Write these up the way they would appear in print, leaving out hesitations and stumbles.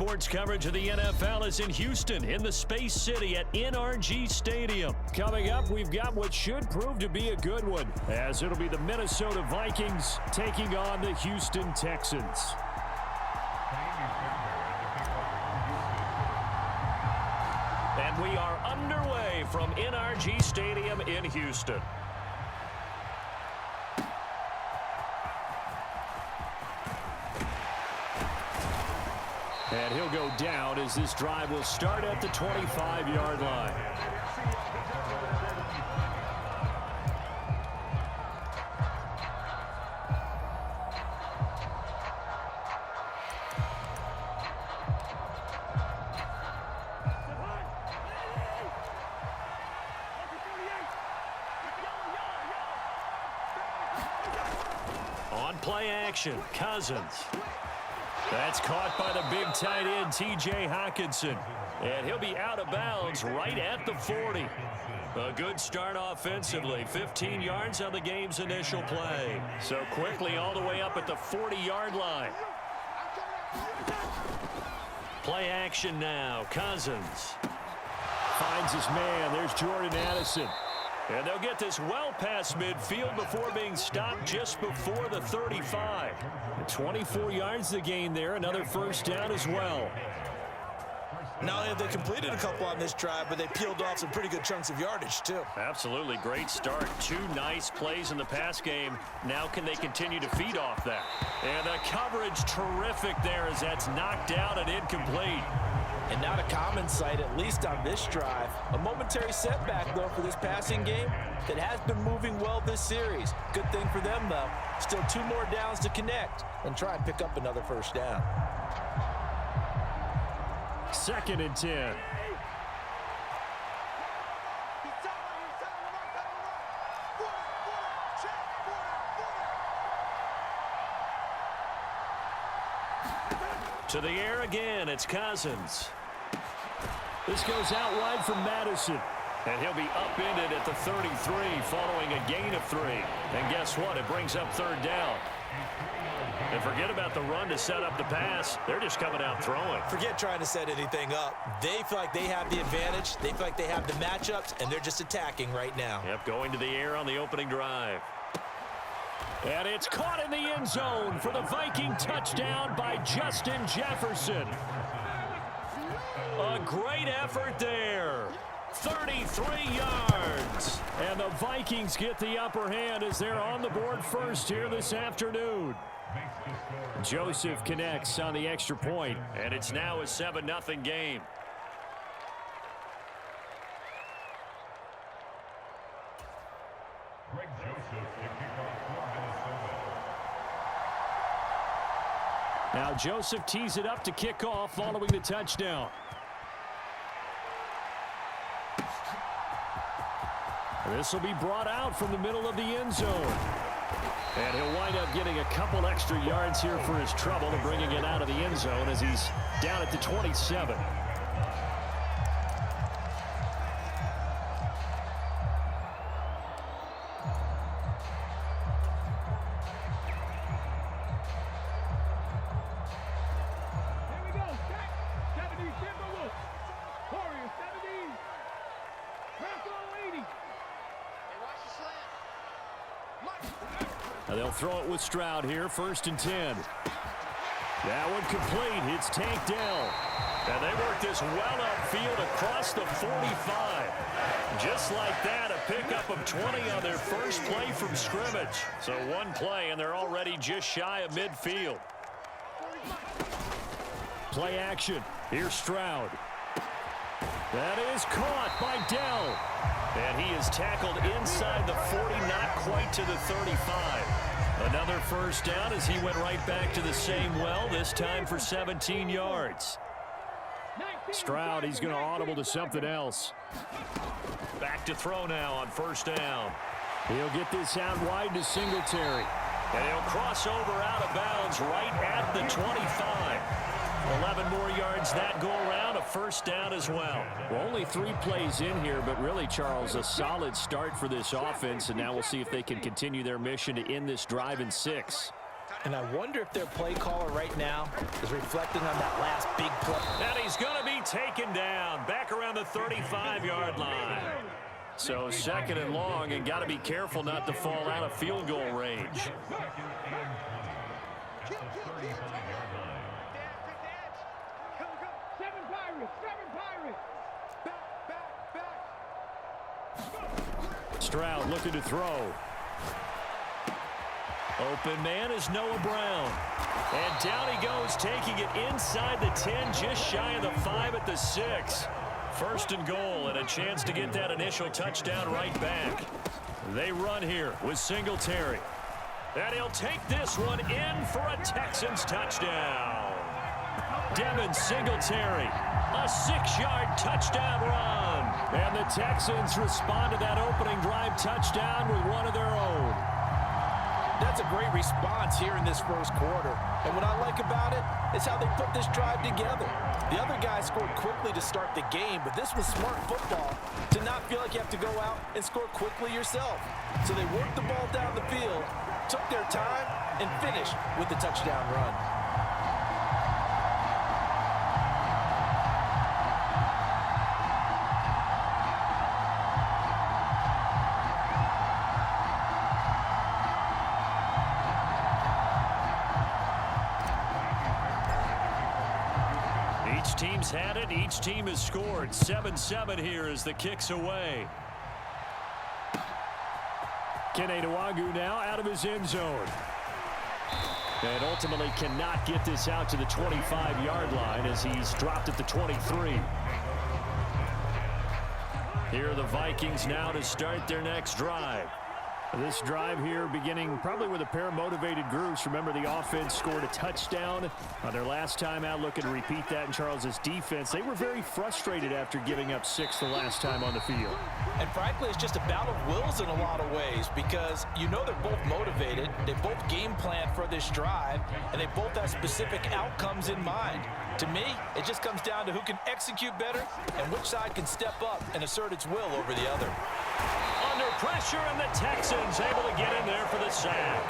sports coverage of the NFL is in Houston, in the Space City at NRG Stadium. Coming up, we've got what should prove to be a good one, as it'll be the Minnesota Vikings taking on the Houston Texans. And we are underway from NRG Stadium in Houston. And he'll go down as this drive will start at the 25-yard line. On play action, Cousins. That's caught by the big tight end, T.J. Hockenson. And he'll be out of bounds right at the 40. A good start offensively. 15 yards on the game's initial play. So quickly all the way up at the 40-yard line. Play action now. Cousins finds his man. There's Jordan Addison. And they'll get this well past midfield before being stopped just before the 35. 24 yards to gain there. Another first down as well. Not only have they completed a couple on this drive, but they peeled off some pretty good chunks of yardage, too. Absolutely. Great start. Two nice plays in the pass game. Now can they continue to feed off that? And the coverage terrific there as that's knocked out and incomplete. And not a common sight, at least on this drive. A momentary setback, though, for this passing game that has been moving well this series. Good thing for them, though. Still 2 more downs to connect and try and pick up another first down. 2nd and 10. To the air again, it's Cousins. This goes out wide from Madison. And he'll be upended at the 33 following a gain of 3. And guess what? It brings up 3rd down. And forget about the run to set up the pass. They're just coming out throwing. Forget trying to set anything up. They feel like they have the advantage. They feel like they have the matchups, and they're just attacking right now. Yep, going to the air on the opening drive. And it's caught in the end zone for the Viking touchdown by Justin Jefferson. A great effort there. 33 yards. And the Vikings get the upper hand as they're on the board first here this afternoon. Joseph connects on the extra point, and it's now a 7-0 game. Now Joseph tees it up to kick off following the touchdown. This will be brought out from the middle of the end zone. And he'll wind up getting a couple extra yards here for his trouble and bringing it out of the end zone as he's down at the 27. They'll throw it with Stroud here, 1st and 10. That one complete. It's tanked down. And they work this well upfield across the 45. Just like that, a pickup of 20 on their first play from scrimmage. So one play, and they're already just shy of midfield. Play action. Here's Stroud. That is caught by Dell. And he is tackled inside the 40, not quite to the 35. Another first down as he went right back to the same well, this time for 17 yards. Stroud, he's going to audible to something else. Back to throw now on 1st down. He'll get this out wide to Singletary. And he'll cross over out of bounds right at the 25. 11 more yards that go around, a 1st down as well. Well, only 3 plays in here, but really, Charles, a solid start for this offense, and now we'll see if they can continue their mission to end this drive in 6. And I wonder if their play caller right now is reflecting on that last big play taken down back around the 35-yard line. So 2nd and long, and got to be careful not to fall out of field goal range. Stroud looking to throw. Open man is Noah Brown. And down he goes, taking it inside the 10, just shy of the 5 at the 6. 1st and goal, and a chance to get that initial touchdown right back. They run here with Singletary. And he'll take this one in for a Texans touchdown. Devin Singletary, a 6-yard touchdown run. And the Texans respond to that opening drive touchdown with one of their own. That's a great response here in this 1st quarter. And what I like about it is how they put this drive together. The other guys scored quickly to start the game, but this was smart football to not feel like you have to go out and score quickly yourself. So they worked the ball down the field, took their time, and finished with the touchdown run. Each team's had it. Each team has scored. 7-7 here as the kick's away. Kene Nwagu now out of his end zone. And ultimately cannot get this out to the 25-yard line as he's dropped at the 23. Here are the Vikings now to start their next drive. This drive here beginning probably with a pair of motivated groups. Remember, the offense scored a touchdown on their last time out. Looking to repeat that in Charles's defense. They were very frustrated after giving up 6 the last time on the field. And frankly, it's just a battle of wills in a lot of ways because you know they're both motivated. They both game plan for this drive, and they both have specific outcomes in mind. To me, it just comes down to who can execute better and which side can step up and assert its will over the other. Under pressure, and the Texans able to get in there for the sack.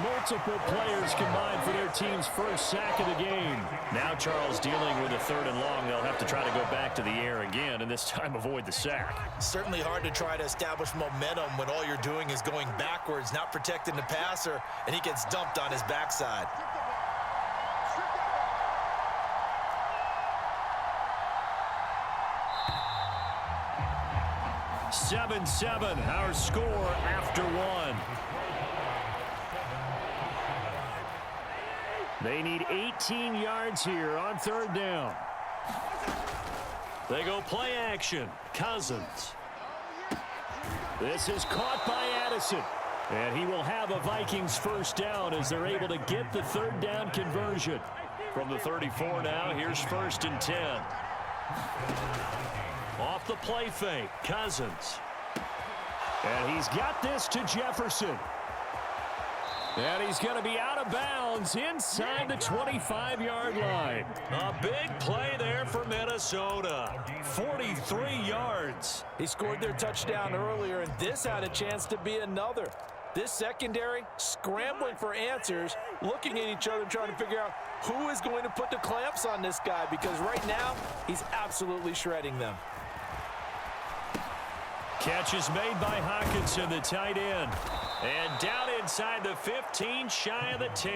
Multiple players combined for their team's first sack of the game. Now Charles dealing with a 3rd and long. They'll have to try to go back to the air again, and this time avoid the sack. Certainly hard to try to establish momentum when all you're doing is going backwards, not protecting the passer, and he gets dumped on his backside. Seven, our score after 1. They need 18 yards here on 3rd down. They go play action. Cousins. This is caught by Addison. And he will have a Vikings first down as they're able to get the 3rd down conversion. From the 34 now, here's 1st and 10. Off the play fake, Cousins. And he's got this to Jefferson. And he's going to be out of bounds inside the 25-yard line. A big play there for Minnesota. 43 yards. He scored their touchdown earlier, and this had a chance to be another. This secondary scrambling for answers, looking at each other, trying to figure out who is going to put the clamps on this guy, because right now he's absolutely shredding them. Catch is made by Hawkinson, the tight end. And down inside the 15, shy of the 10.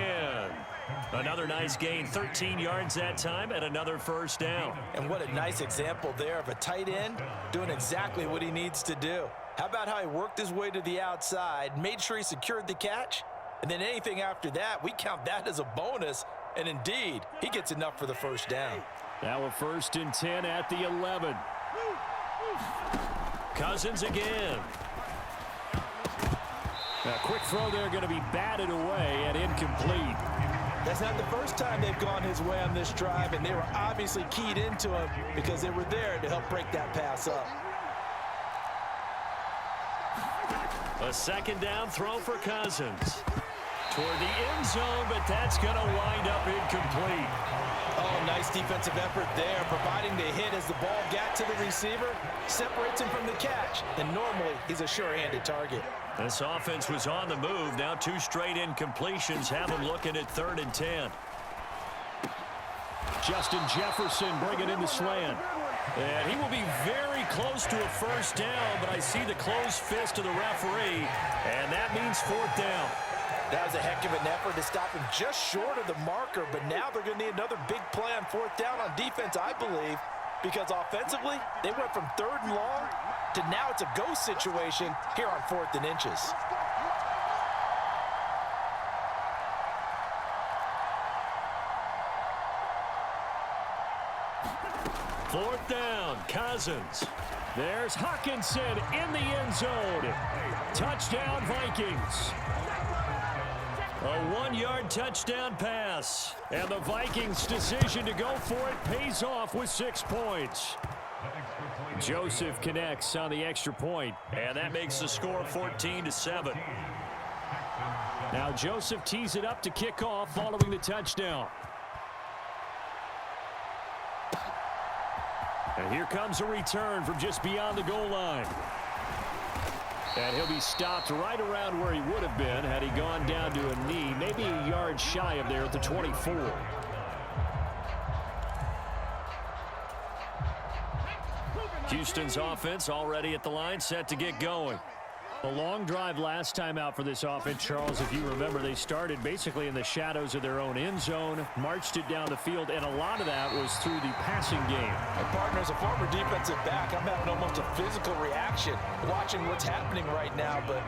Another nice gain, 13 yards that time, and another first down. And what a nice example there of a tight end doing exactly what he needs to do. How about how he worked his way to the outside, made sure he secured the catch, and then anything after that, we count that as a bonus. And indeed, he gets enough for the first down. Now a 1st and 10 at the 11. Cousins again. A quick throw there, going to be batted away and incomplete. That's not the first time they've gone his way on this drive, and they were obviously keyed into him because they were there to help break that pass up. A 2nd down throw for Cousins. Toward the end zone, but that's going to wind up incomplete. Oh, nice defensive effort there, providing the hit as the ball got to the receiver, separates him from the catch, and normally he's a sure-handed target. This offense was on the move. Now 2 straight incompletions have them looking at 3rd and 10. Justin Jefferson bringing in the slant. And he will be very close to a first down, but I see the closed fist of the referee, and that means fourth down. That was a heck of an effort to stop him just short of the marker, but now they're going to need another big play on fourth down on defense, I believe, because offensively, they went from 3rd and long to now it's a go situation here on 4th and inches. Fourth down, Cousins. There's Hawkinson in the end zone. Touchdown, Vikings. A 1-yard touchdown pass. And the Vikings' decision to go for it pays off with 6 points. Joseph connects on the extra point, and that makes the score 14-7. Now Joseph tees it up to kick off following the touchdown. And here comes a return from just beyond the goal line. And he'll be stopped right around where he would have been had he gone down to a knee, maybe a yard shy of there at the 24. Houston's offense already at the line, set to get going. A long drive last time out for this offense, Charles. If you remember, they started basically in the shadows of their own end zone, marched it down the field, and a lot of that was through the passing game. My partner, as a former defensive back, I'm having almost a physical reaction watching what's happening right now, but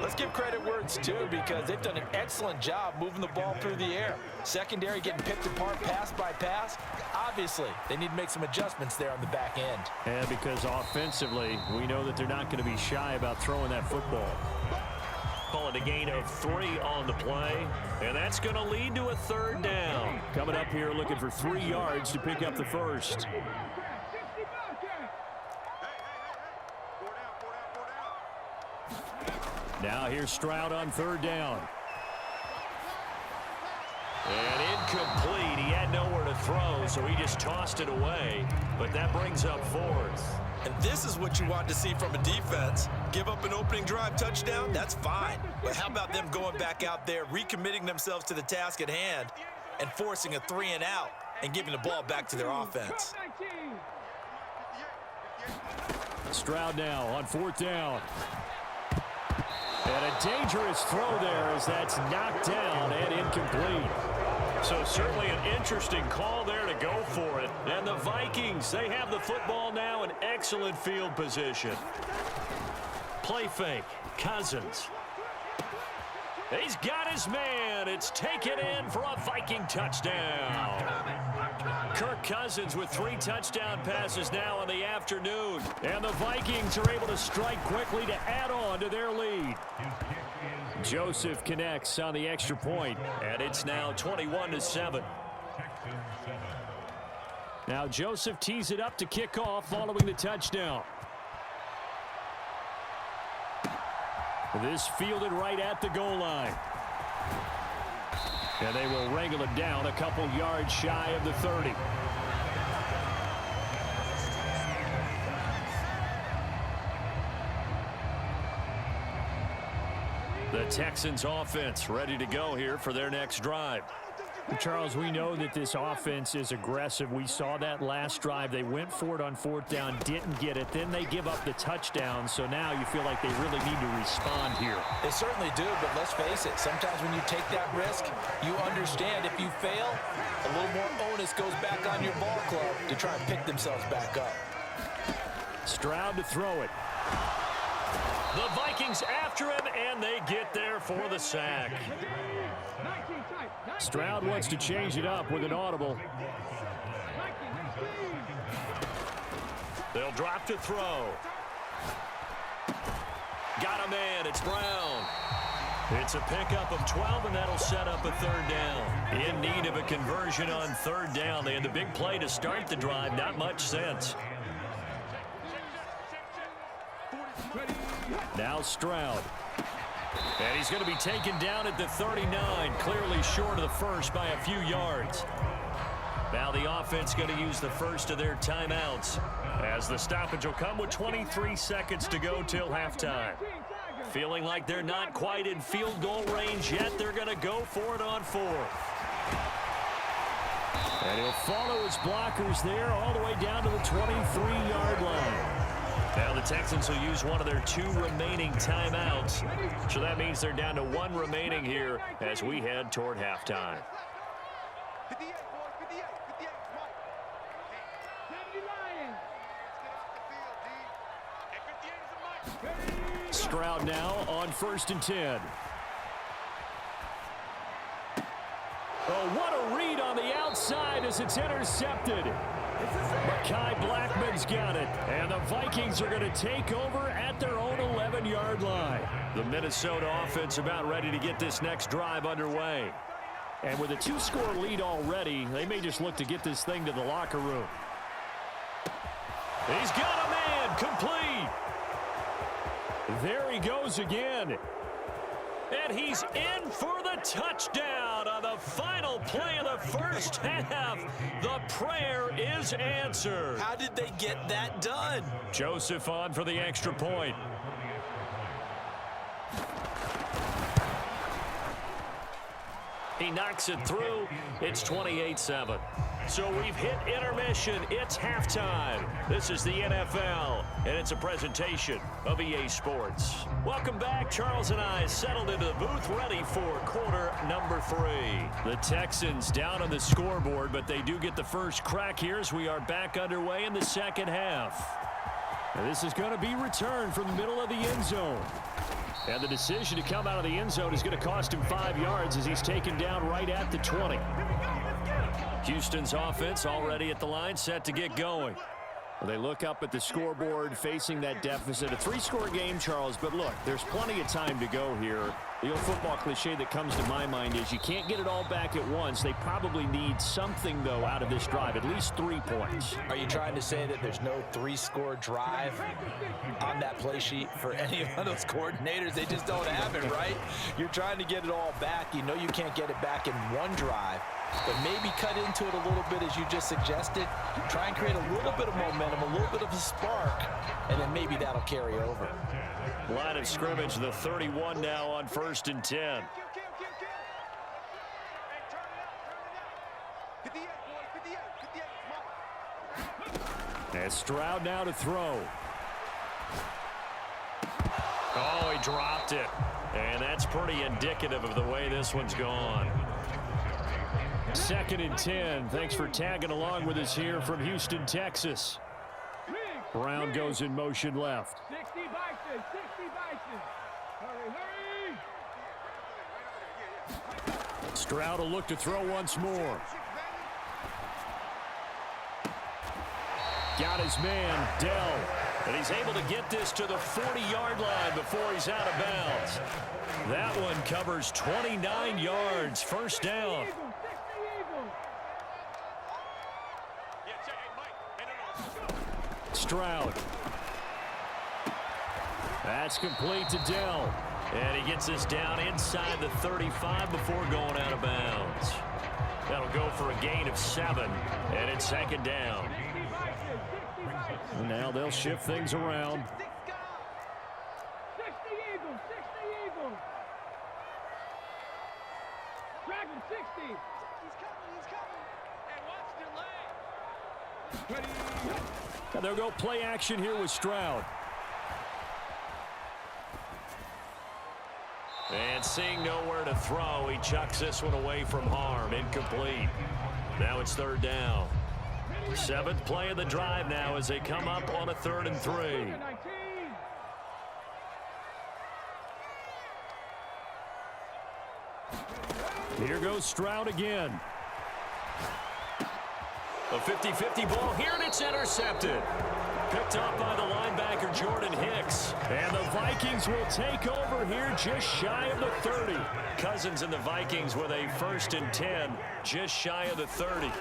let's give credit where it's due because they've done an excellent job moving the ball through the air. Secondary getting picked apart pass by pass. Obviously, they need to make some adjustments there on the back end. And because offensively, we know that they're not going to be shy about throwing that football. Calling a gain of 3 on the play, and that's going to lead to a 3rd down. Coming up here looking for 3 yards to pick up the first. Now here's Stroud on 3rd down. And incomplete. He had nowhere to throw, so he just tossed it away. But that brings up 4th. And this is what you want to see from a defense. Give up an opening drive touchdown, that's fine. But how about them going back out there, recommitting themselves to the task at hand, and forcing a 3 and out and giving the ball back to their offense. Stroud now on 4th down. And a dangerous throw there as that's knocked down and incomplete. So certainly an interesting call there to go for it. And the Vikings, they have the football now in excellent field position. Play fake, Cousins. He's got his man. It's taken in for a Viking touchdown. Kirk Cousins with 3 touchdown passes now in the afternoon. And the Vikings are able to strike quickly to add on to their lead. Joseph connects on the extra point, and it's now 21-7. Now Joseph tees it up to kick off following the touchdown. This fielded right at the goal line. And they will wrangle it down a couple yards shy of the 30. The Texans offense ready to go here for their next drive. Charles, we know that this offense is aggressive. We saw that last drive. They went for it on 4th down, didn't get it. Then they give up the touchdown. So now you feel like they really need to respond here. They certainly do, but let's face it. Sometimes when you take that risk, you understand if you fail, a little more onus goes back on your ball club to try and pick themselves back up. Stroud to throw it. The Vikings after him, and they get there for the sack. Stroud wants to change it up with an audible. They'll drop to throw. Got a man. It's Brown. It's a pickup of 12, and that'll set up a 3rd down. In need of a conversion on 3rd down. They had the big play to start the drive. Not much sense. Now Stroud. And he's going to be taken down at the 39, clearly short of the first by a few yards. Now the offense going to use the first of their timeouts as the stoppage will come with 23 seconds to go till halftime. Feeling like they're not quite in field goal range yet, they're going to go for it on 4th. And he'll follow his blockers there all the way down to the 23-yard line. Now the Texans will use one of their 2 remaining timeouts. So that means they're down to 1 remaining here as we head toward halftime. Stroud now on 1st and 10. Oh, what a read on the outside as it's intercepted. Mekhi Blackman's got it, and the Vikings are going to take over at their own 11-yard line. The Minnesota offense about ready to get this next drive underway. And with a 2-score lead already, they may just look to get this thing to the locker room. He's got a man, complete. There he goes again. And he's in for the touchdown on the final play of the first half. The prayer is answered. How did they get that done? Joseph on for the extra point. He knocks it through. It's 28-7. So we've hit intermission. It's halftime. This is the NFL, and it's a presentation of EA Sports. Welcome back. Charles and I settled into the booth, ready for quarter number 3. The Texans down on the scoreboard, but they do get the first crack here as we are back underway in the second half. And this is going to be returned from the middle of the end zone. And the decision to come out of the end zone is going to cost him 5 yards as he's taken down right at the 20. Houston's offense already at the line, set to get going. Well, they look up at the scoreboard facing that deficit. A 3-score game, Charles, but look, there's plenty of time to go here. The old football cliche that comes to my mind is you can't get it all back at once. They probably need something, though, out of this drive, at least 3 points. Are you trying to say that there's no 3-score drive on that play sheet for any of those coordinators? They just don't have it, right? You're trying to get it all back. You know you can't get it back in one drive. But maybe cut into it a little bit as you just suggested. Try and create a little bit of momentum, a little bit of a spark, and then maybe that'll carry over. Line of scrimmage, the 31 now on 1st and 10. And Stroud now to throw. Oh, he dropped it. And that's pretty indicative of the way this one's gone. 2nd and 10. Thanks for tagging along with us here from Houston, Texas. Brown goes in motion left. 60 Vikings, 60 Vikings. Stroud will look to throw once more. Got his man, Dell. And he's able to get this to the 40-yard line before he's out of bounds. That one covers 29 yards. First down. Stroud. That's complete to Dell. And he gets this down inside the 35 before going out of bounds. That'll go for a gain of 7. And it's 2nd down. And now they'll shift things around. 60 Eagles, 60 Eagles. Dragon 60. He's coming. And watch delay. Ready. And they'll go play action here with Stroud. And seeing nowhere to throw, he chucks this one away from harm. Incomplete. Now it's 3rd down. 7th play of the drive now as they come up on a 3rd and 3. Here goes Stroud again. A 50-50 ball here, and it's intercepted. Picked up by the linebacker, Jordan Hicks. And the Vikings will take over here just shy of the 30. Cousins and the Vikings with a 1st and 10, just shy of the 30.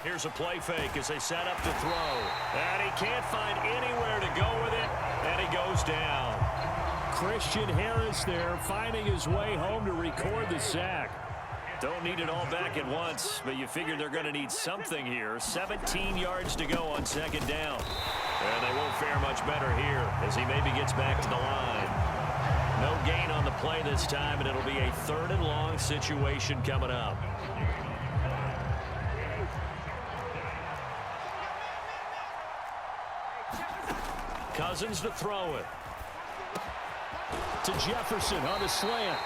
Here's a play fake as they set up to throw. And he can't find anywhere to go with it, and he goes down. Christian Harris there finding his way home to record the sack. Don't need it all back at once, but you figure they're going to need something here. 17 yards to go on 2nd down. And they won't fare much better here as he maybe gets back to the line. No gain on the play this time, and it'll be a 3rd and long situation coming up. Cousins to throw it. To Jefferson on the slant.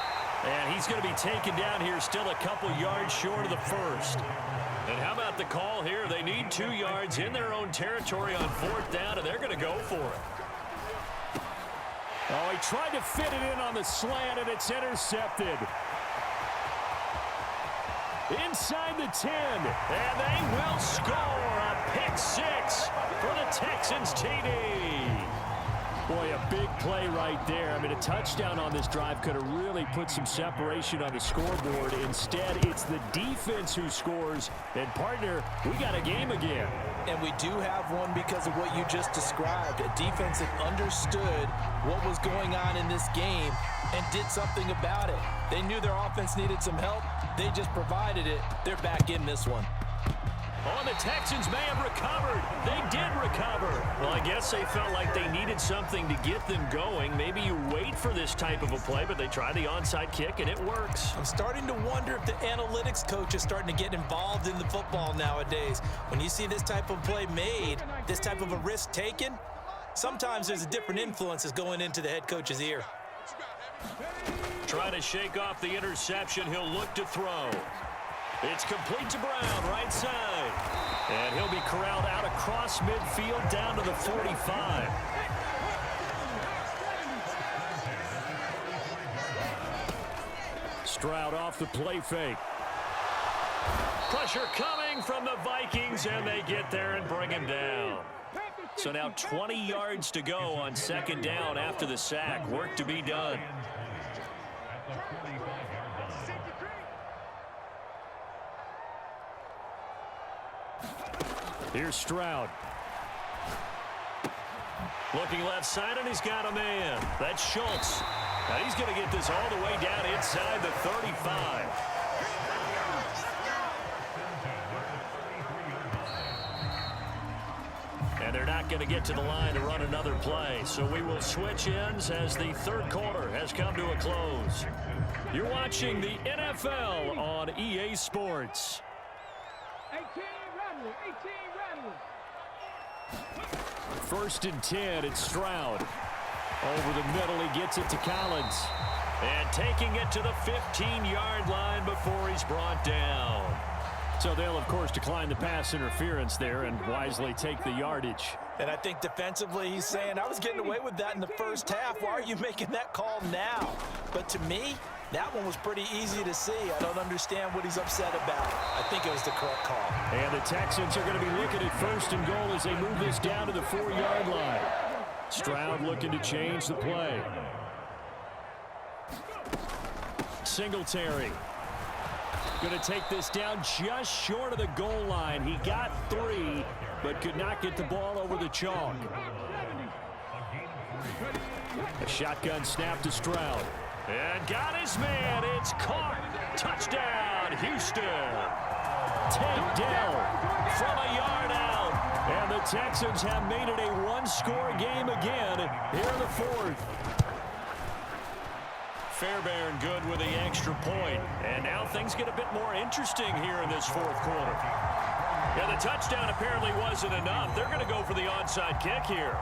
And he's going to be taken down here, still a couple yards short of the first. And how about the call here? They need 2 yards in their own territory on 4th down, and they're going to go for it. Oh, he tried to fit it in on the slant, and it's intercepted. Inside the 10, and they will score a pick 6 for the Texans TD. Boy, a big play right there. I mean, a touchdown on this drive could have really put some separation on the scoreboard. Instead, it's the defense who scores. And, partner, we got a game again. And we do have one because of what you just described. A defense that understood what was going on in this game and did something about it. They knew their offense needed some help. They just provided it. They're back in this one. Oh, the Texans may have recovered. They did recover. Well, I guess they felt like they needed something to get them going. Maybe you wait for this type of a play, but they try the onside kick, and it works. I'm starting to wonder if the analytics coach is starting to get involved in the football nowadays. When you see this type of play made, this type of a risk taken, sometimes there's a different influence that's going into the head coach's ear. Trying to shake off the interception. He'll look to throw. It's complete to Brown, right side. And he'll be corralled out across midfield down to the 45. Stroud off the play fake. Pressure coming from the Vikings, and they get there and bring him down. So now 20 yards to go on 2nd down after the sack. Work to be done. Here's Stroud. Looking left side, and he's got a man. That's Schultz. Now he's going to get this all the way down inside the 35. And they're not going to get to the line to run another play. So we will switch ends as the 3rd quarter has come to a close. You're watching the NFL on EA Sports. 1st and 10, it's Stroud. Over the middle, he gets it to Collins. And taking it to the 15-yard line before he's brought down. So they'll, of course, decline the pass interference there and wisely take the yardage. And I think defensively he's saying, I was getting away with that in the first half. Why are you making that call now? But to me, that one was pretty easy to see. I don't understand what he's upset about. I think it was the correct call. And the Texans are going to be looking at 1st and goal as they move this down to the 4-yard line. Stroud looking to change the play. Singletary going to take this down just short of the goal line. He got 3, but could not get the ball over the chalk. A shotgun snap to Stroud. And got his man. It's caught. Touchdown, Houston. Take Dell from a yard out. And the Texans have made it a 1-score game again here in the 4th. Fairbairn good with the extra point. And now things get a bit more interesting here in this 4th quarter. Yeah, the touchdown apparently wasn't enough. They're going to go for the onside kick here.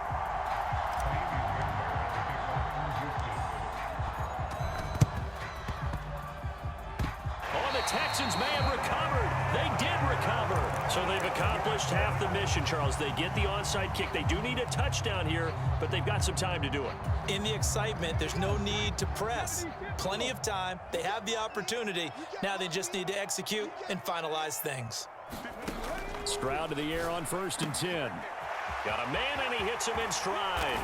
Texans may have recovered. They did recover. So they've accomplished half the mission, Charles. They get the onside kick. They do need a touchdown here, but they've got some time to do it. In the excitement, there's no need to press. Plenty of time. They have the opportunity. Now they just need to execute and finalize things. Stroud to the air on 1st and 10. Got a man, and he hits him in stride.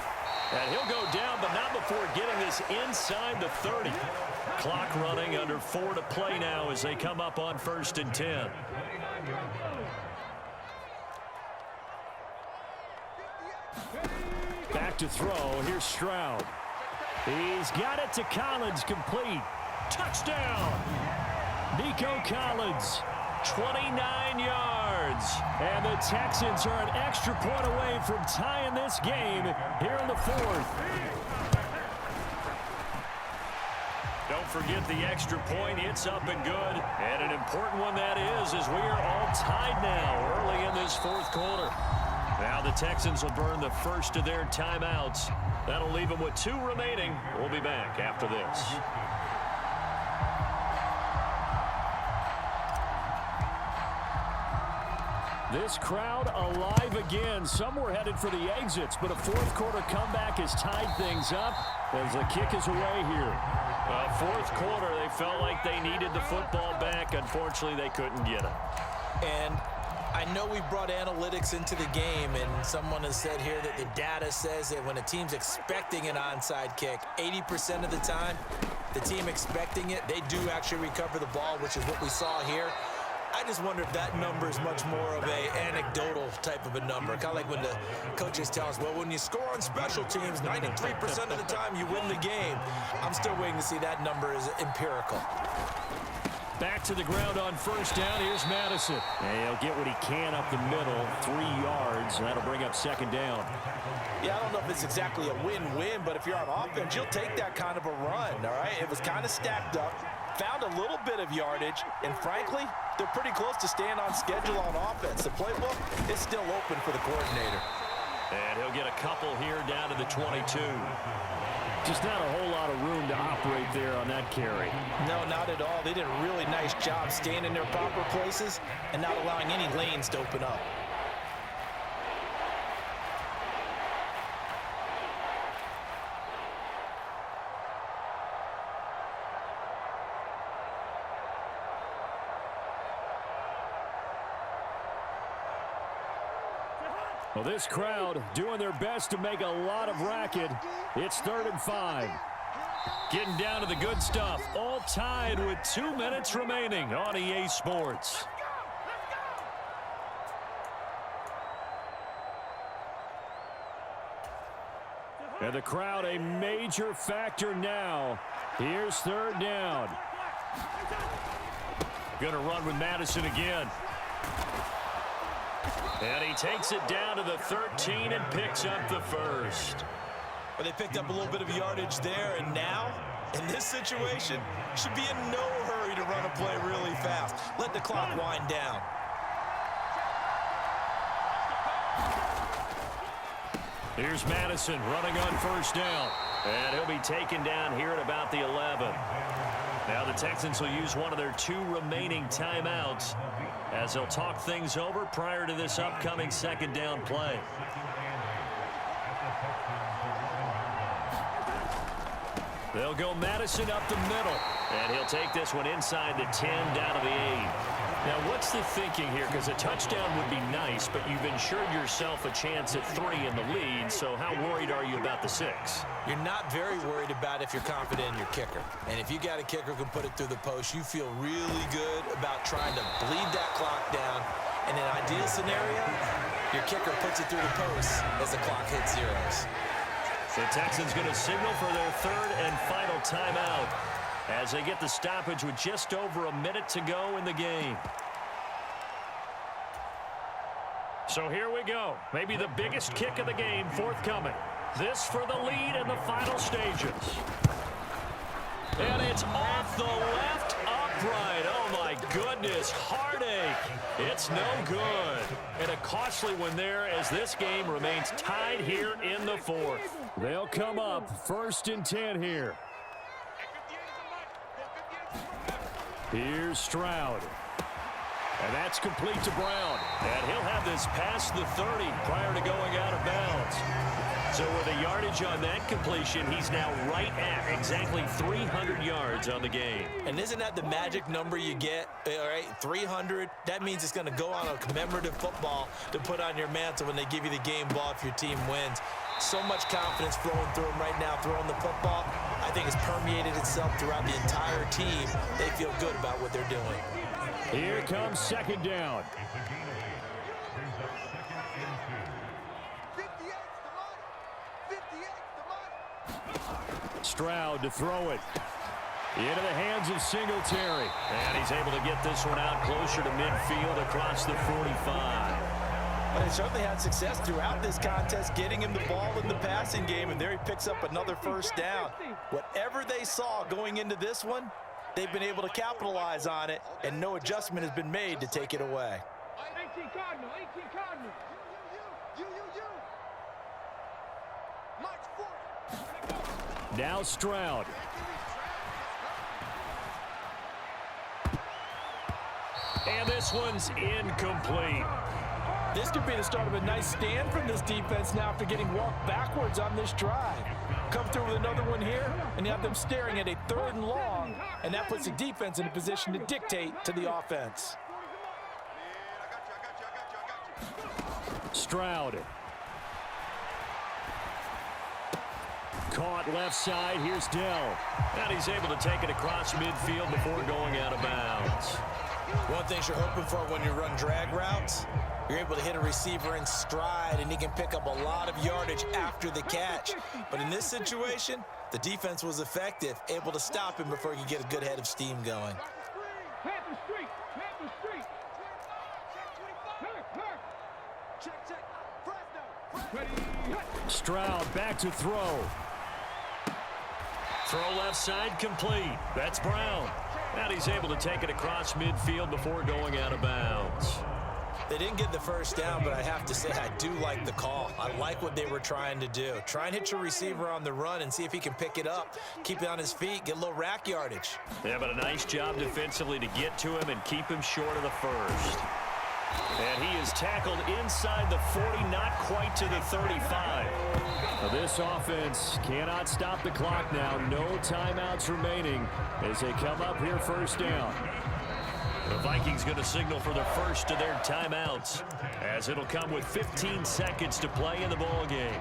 And he'll go down, but not before getting this inside the 30. Clock running, under 4 to play now as they come up on 1st and 10. Back to throw. Here's Stroud. He's got it to Collins, complete. Touchdown! Nico Collins, 29 yards. And the Texans are an extra point away from tying this game here in the 4th. Don't forget the extra point. It's up and good. And an important one that is, as we are all tied now early in this 4th quarter. Now the Texans will burn the first of their timeouts. That'll leave them with 2 remaining. We'll be back after this. This crowd alive again. Some were headed for the exits, but a fourth quarter comeback has tied things up as the kick is away here. Fourth quarter, they felt like they needed the football back. Unfortunately, they couldn't get it. And I know we brought analytics into the game, and someone has said here that the data says that when a team's expecting an onside kick, 80% of the time, the team expecting it, they do actually recover the ball, which is what we saw here. I just wonder if that number is much more of a anecdotal type of a number. Kind of like when the coaches tell us, well, when you score on special teams, 93% of the time you win the game. I'm still waiting to see that number is empirical. Back to the ground on first down. Here's Madison. And he'll get what he can up the middle, 3 yards. And that'll bring up second down. Yeah, I don't know if it's exactly a win-win, but if you're on offense, you'll take that kind of a run, all right? It was kind of stacked up, found a little bit of yardage, and frankly, they're pretty close to staying on schedule on offense. The playbook is still open for the coordinator. And he'll get a couple here down to the 22. Just not a whole lot of room to operate there on that carry. No, not at all. They did a really nice job staying in their proper places and not allowing any lanes to open up. Well, this crowd doing their best to make a lot of racket. It's 3rd and 5. Getting down to the good stuff. All tied with 2 minutes remaining on EA Sports. And the crowd a major factor now. Here's 3rd down. Gonna run with Madison again. And he takes it down to the 13 and picks up the first. Well, they picked up a little bit of yardage there, and now, in this situation, should be in no hurry to run a play really fast. Let the clock wind down. Here's Madison running on first down. And he'll be taken down here at about the 11. Now the Texans will use one of their 2 remaining timeouts as they'll talk things over prior to this upcoming second down play. They'll go Madison up the middle. And he'll take this one inside the 10 down to the 8. Now, what's the thinking here? Because a touchdown would be nice, but you've ensured yourself a chance at 3 in the lead, so how worried are you about the 6? You're not very worried about if you're confident in your kicker. And if you got a kicker who can put it through the post, you feel really good about trying to bleed that clock down. In an ideal scenario, your kicker puts it through the post as the clock hits zeros. The Texans going to signal for their 3rd and final timeout as they get the stoppage with just over a minute to go in the game. So here we go. Maybe the biggest kick of the game forthcoming. This for the lead in the final stages. And it's off the left upright. Oh, my goodness. Heartache. It's no good. And a costly one there as this game remains tied here in the 4th. They'll come up 1st and 10 here. Here's Stroud. And that's complete to Brown. And he'll have this past the 30 prior to going out of bounds. So with a yardage on that completion, he's now right at exactly 300 yards on the game. And isn't that the magic number you get? All right, 300. That means it's going to go on a commemorative football to put on your mantle when they give you the game ball if your team wins. So much confidence flowing through him right now, throwing the football. I think it's permeated itself throughout the entire team. They feel good about what they're doing. Here comes second down. Stroud to throw it. Into the hands of Singletary. And he's able to get this one out closer to midfield across the 45. But they certainly had success throughout this contest, getting him the ball in the passing game, and there he picks up another first down. Whatever they saw going into this one, they've been able to capitalize on it, and no adjustment has been made to take it away. 18 Cardinal, 18 Cardinal. Now Stroud. And this one's incomplete. This could be the start of a nice stand from this defense now after getting walked backwards on this drive. Come through with another one here, and you have them staring at a 3rd and long, and that puts the defense in a position to dictate to the offense. Stroud. Caught left side. Here's Dell. And he's able to take it across midfield before going out of bounds. One thing you're hoping for when you run drag routes, you're able to hit a receiver in stride, and he can pick up a lot of yardage after the catch. But in this situation, the defense was effective, able to stop him before he could get a good head of steam going. Panther Street. Panther Street. Check. Ready. Stroud back to throw. Throw left side complete. That's Brown. And he's able to take it across midfield before going out of bounds. They didn't get the first down, but I have to say I do like the call. I like what they were trying to do. Try and hit your receiver on the run and see if he can pick it up. Keep it on his feet, get a little rack yardage. Yeah, but a nice job defensively to get to him and keep him short of the first. And he is tackled inside the 40, not quite to the 35. Now this offense cannot stop the clock now. No timeouts remaining as they come up here 1st down. The Vikings going to signal for the first of their timeouts, as it'll come with 15 seconds to play in the ball game.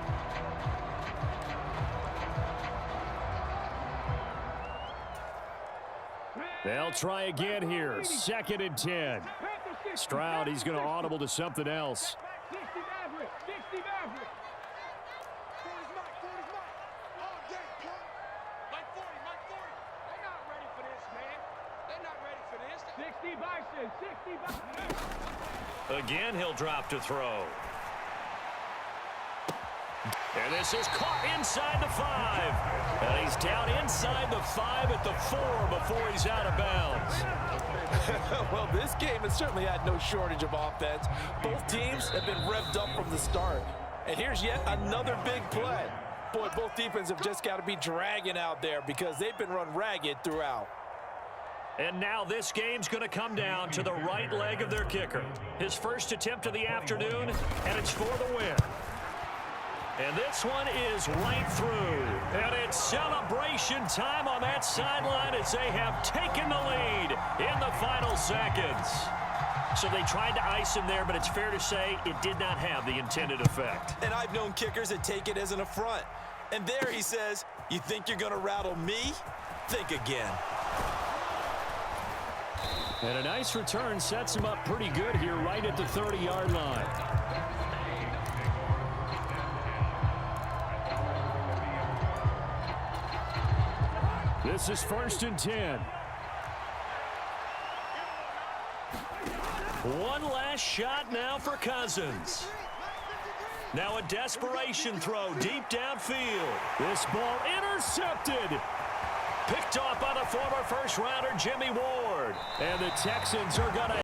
They'll try again here. 2nd and 10. Stroud, he's going to audible to something else. 60 Maverick. 60 Maverick. They're not ready for this, man. They're not ready for this. 60 Bison. 60 Bison. Again, he'll drop to throw. And this is caught inside the 5. And he's down inside the 5 at the 4 before he's out of bounds. Well, this game has certainly had no shortage of offense. Both teams have been revved up from the start. And here's yet another big play. Boy, both defenses have just got to be dragging out there because they've been run ragged throughout. And now this game's going to come down to the right leg of their kicker. His first attempt of the afternoon, and it's for the win. And this one is right through. And it's celebration time on that sideline as they have taken the lead in the final seconds. So they tried to ice him there, but it's fair to say it did not have the intended effect. And I've known kickers that take it as an affront. And there he says, you think you're going to rattle me? Think again. And a nice return sets him up pretty good here right at the 30-yard line. This is 1st and 10. One last shot now for Cousins. Now a desperation throw deep downfield. This ball intercepted. Picked off by the former first-rounder Jimmy Ward. And the Texans are going to